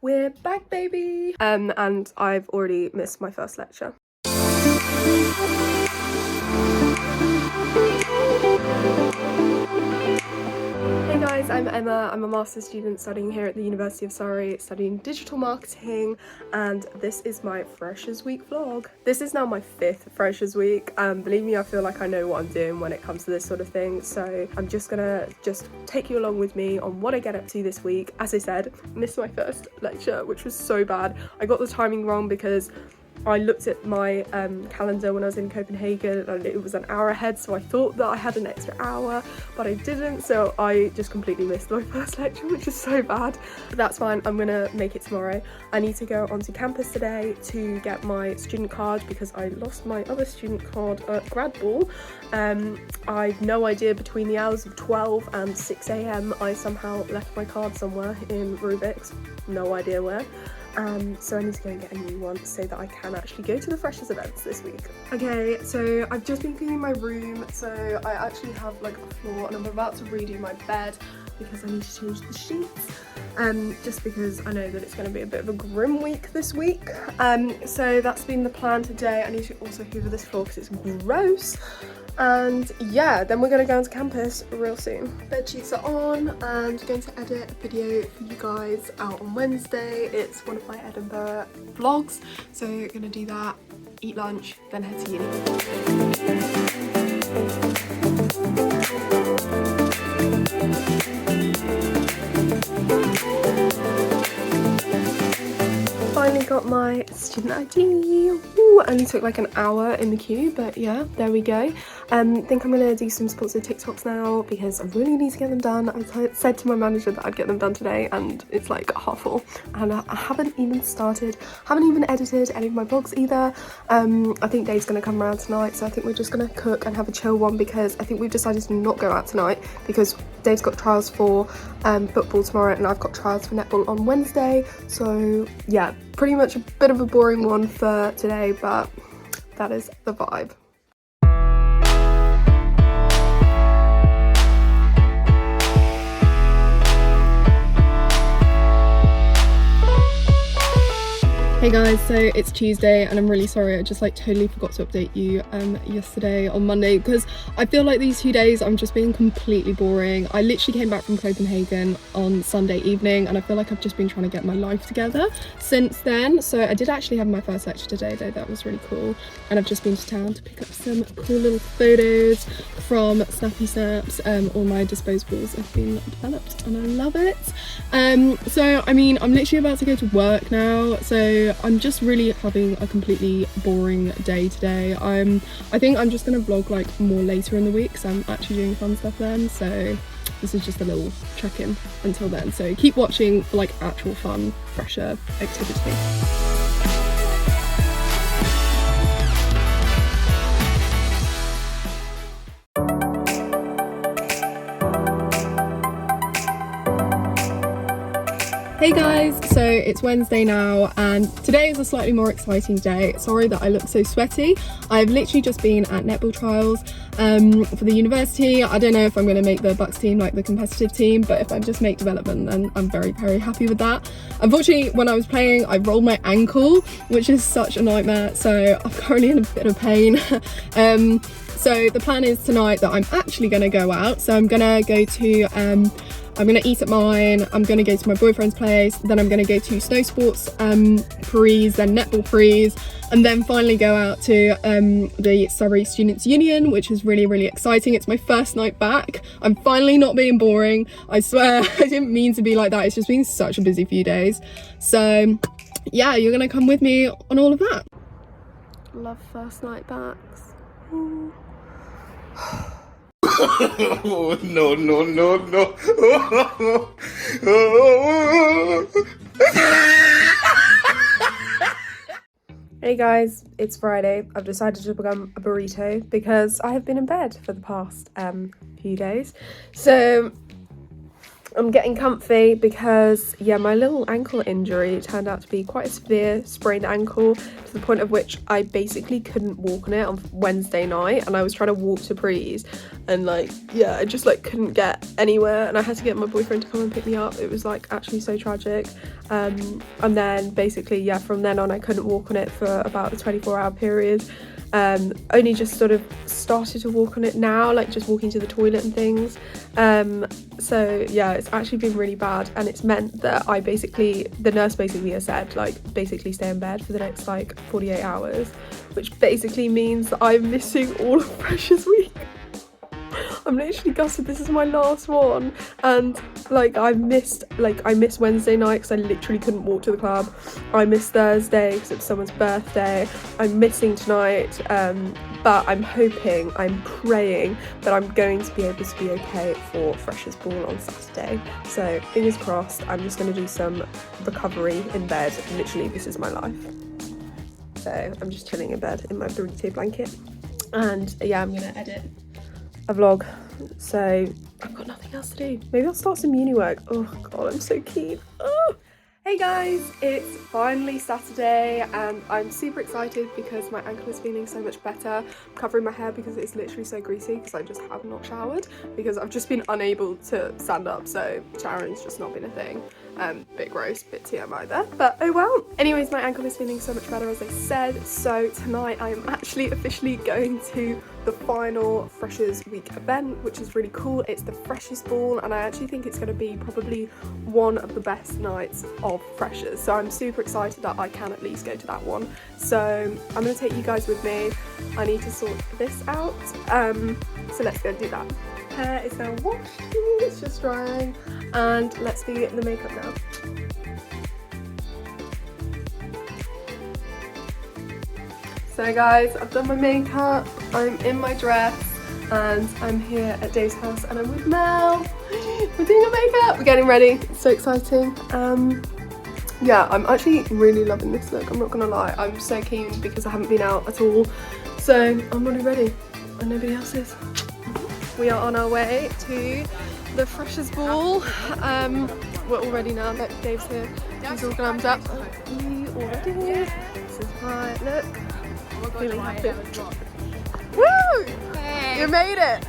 We're back, baby! And I've already missed my first lecture. Hey guys, I'm Emma. I'm a master's student studying here at the University of Surrey, studying digital marketing, and this is my Freshers Week vlog. This is now my 5th Freshers Week. Believe me, I feel like I know what I'm doing when it comes to this sort of thing, so I'm just gonna take you along with me on what I get up to this week. As I said, missed my first lecture, which was so bad. I got the timing wrong because I looked at my calendar when I was in Copenhagen and it was an hour ahead, so I thought that I had an extra hour, but I didn't, so I just completely missed my first lecture, which is so bad. But that's fine, I'm gonna make it tomorrow. I need to go onto campus today to get my student card because I lost my other student card at grad ball. I've no idea, between the hours of 12 and 6 AM I somehow left my card somewhere in Rubik's, no idea where. So I need to go and get a new one so that I can actually go to the freshers events this week. Okay, so I've just been cleaning my room, so I actually have like a floor and I'm about to redo my bed because I need to change the sheets, just because I know that it's going to be a bit of a grim week this week. So that's been the plan today. I need to also hoover this floor because it's gross. And yeah, then we're going to go onto campus real soon. Bed sheets are on and going to edit a video for you guys out on Wednesday. It's one of my Edinburgh vlogs, so going to do that, eat lunch, then head to uni. Finally got my student ID. Ooh, only took like an hour in the queue, but yeah, there we go. Think I'm gonna do some sponsored TikToks now because I really need to get them done. I said to my manager that I'd get them done today and it's like 4:30 and I haven't even edited any of my vlogs either. I think Dave's gonna come around tonight, so I think we're just gonna cook and have a chill one because I think we've decided to not go out tonight because Dave's got trials for football tomorrow and I've got trials for netball on Wednesday. So yeah, pretty much a bit of a boring one for today, but that is the vibe. Hey guys, so it's Tuesday and I'm really sorry, I just like totally forgot to update you yesterday on Monday because I feel like these 2 days I'm just being completely boring. I literally came back from Copenhagen on Sunday evening and I feel like I've just been trying to get my life together since then. So I did actually have my first lecture today though, that was really cool, and I've just been to town to pick up some cool little photos from Snappy Snaps. All my disposables have been developed and I love it. So I mean, I'm literally about to go to work now, so I'm just really having a completely boring day today. I think I'm just gonna vlog like more later in the week because I'm actually doing fun stuff then, so this is just a little check-in until then, so keep watching for like actual fun fresher activity. Hey guys, so it's Wednesday now and today is a slightly more exciting day. Sorry that I look so sweaty. I've literally just been at netball trials for the university. I don't know if I'm going to make the Bucks team, like the competitive team, but if I just make development then I'm very, very happy with that. Unfortunately, when I was playing, I rolled my ankle, which is such a nightmare, so I'm currently in a bit of pain. So the plan is tonight that I'm actually going to go out, so I'm going to go to I'm going to eat at mine, I'm going to go to my boyfriend's place, then I'm going to go to snow sports freeze, then netball freeze, and then finally go out to the Surrey Students' Union, which is really, really exciting. It's my first night back. I'm finally not being boring. I swear, I didn't mean to be like that. It's just been such a busy few days. So yeah, you're going to come with me on all of that. Love first night backs. Ooh. Oh, no, no, no, no. Hey guys, it's Friday. I've decided to become a burrito because I have been in bed for the past few days. So I'm getting comfy because, yeah, my little ankle injury turned out to be quite a severe sprained ankle, to the point of which I basically couldn't walk on it on Wednesday night, and I was trying to walk to Breeze and like, yeah, I just like couldn't get anywhere, and I had to get my boyfriend to come and pick me up. It was like actually so tragic. And then basically, yeah, from then on I couldn't walk on it for about a 24-hour period. Only just sort of started to walk on it now, like just walking to the toilet and things. So yeah, it's actually been really bad, and it's meant that the nurse basically has said, like, basically stay in bed for the next like 48 hours, which basically means that I'm missing all of Freshers Week. I'm literally gutted. This is my last one, and like I missed Wednesday night because I literally couldn't walk to the club. I missed Thursday because it's someone's birthday. I'm missing tonight, but I'm praying that I'm going to be able to be okay for Freshers Ball on Saturday. So fingers crossed. I'm just going to do some recovery in bed. Literally, this is my life. So I'm just chilling in bed in my burrito blanket, and yeah, I'm gonna edit a vlog, so I've got nothing else to do. Maybe I'll start some uni work. Oh god, I'm so keen. Oh. Hey guys, it's finally Saturday and I'm super excited because my ankle is feeling so much better. I'm covering my hair because it's literally so greasy because I just have not showered, because I've just been unable to stand up, so showering's just not been a thing. Bit gross, bit TMI there, but oh well. Anyways, my ankle is feeling so much better, as I said, so tonight I am actually officially going to the final Freshers Week event, which is really cool. It's the Freshers Ball, and I actually think it's going to be probably one of the best nights of Freshers, so I'm super excited that I can at least go to that one. So I'm going to take you guys with me. I need to sort this out, so let's go and do that. Hair is now washed, it's just drying, and let's do the makeup now. So guys, I've done my makeup, I'm in my dress, and I'm here at Dave's house and I'm with Mel. We're doing our makeup, we're getting ready, it's so exciting. Yeah, I'm actually really loving this look, I'm not gonna lie. I'm so keen because I haven't been out at all, so I'm really ready, and nobody else is. We are on our way to the Freshers Ball. We're all ready now. Look, Dave's here. He's all glammed up. We all ready. This is my look. Feeling happy. Woo! Hey. You made it!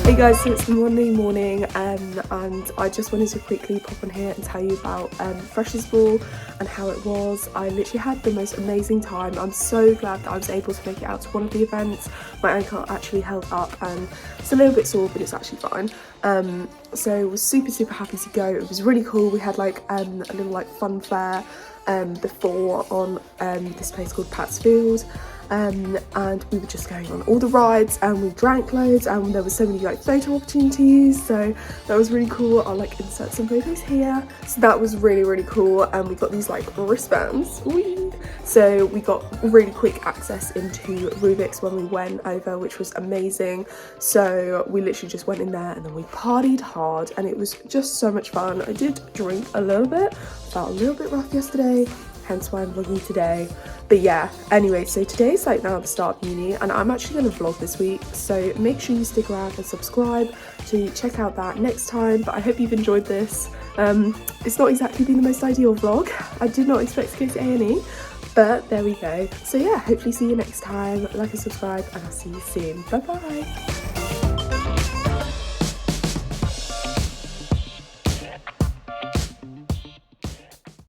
Hey guys, so it's Monday morning and I just wanted to quickly pop on here and tell you about Freshers Ball and how it was. I literally had the most amazing time. I'm so glad that I was able to make it out to one of the events. My ankle actually held up and it's a little bit sore, but it's actually fine. So I was super happy to go. It was really cool. We had like a little like fun fair before on this place called Pat's Field. And we were just going on all the rides and we drank loads and there were so many like photo opportunities, so that was really cool. I'll like insert some photos here. So that was really cool, and we got these like wristbands. Whee! So we got really quick access into Rubik's when we went over, which was amazing. So we literally just went in there and then we partied hard and it was just so much fun. I did drink a little bit, felt a little bit rough yesterday, hence why I'm vlogging today. But yeah, anyway, so today's like now the start of uni, and I'm actually going to vlog this week, so make sure you stick around and subscribe to check out that next time. But I hope you've enjoyed this. It's not exactly been the most ideal vlog. I did not expect to go to A&E, but there we go. So yeah, hopefully see you next time. Like and subscribe, and I'll see you soon. Bye bye.